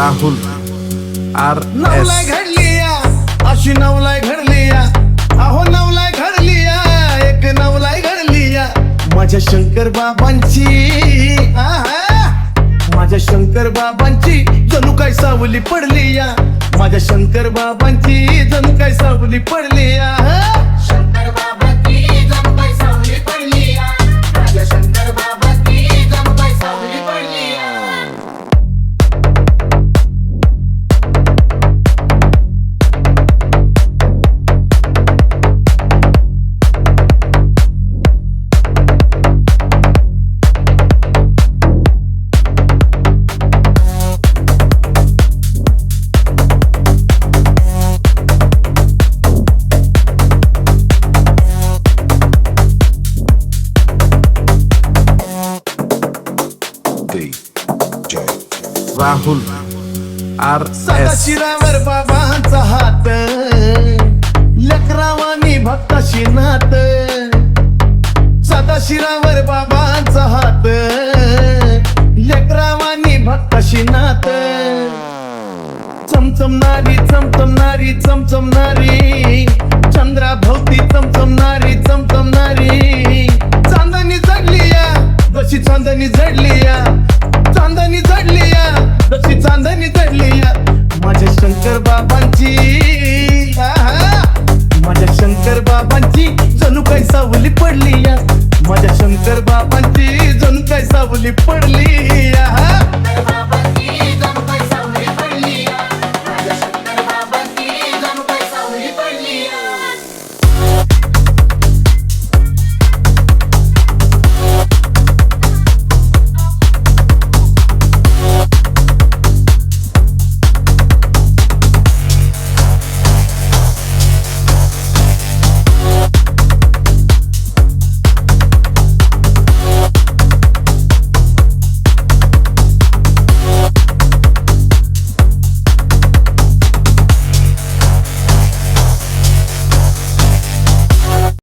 Rahul R नवलाय घडलिया अशी नवलाय घडलिया अहो नवलाय घडलिया एक नवलाय घडलिया माझ्या शंकर बाबांची माझ्या शंकर बाबांची जणू काय सावली पडली या माझ्या शंकर बाबांची जणू काय सावली पडली या शंकर बाबांची जणू काय सावली पडली या माझ्या शंकर बाबांची जणू काय सावली पडली या राहुल आर सदाशिरावर बाबांचा हात लेकरावानी भक्ताशी नात सदाशिरावर बाबांचा हात लेकरावानी भक्ताशी नात चमचमणारी चमचमणारी चमचमणारी चंद्रा भोवती चमचमणारी चमचमणारी चांदणी जडलिया जशी चांदणी जडलिया चांदणी जडलिया जशी चांदणी जडलिया माझ्या शंकर बाबांची माझ्या शंकर बाबांची जणू काय सावली पडली या माझ्या शंकर बाबांची जणू काय सावली पडली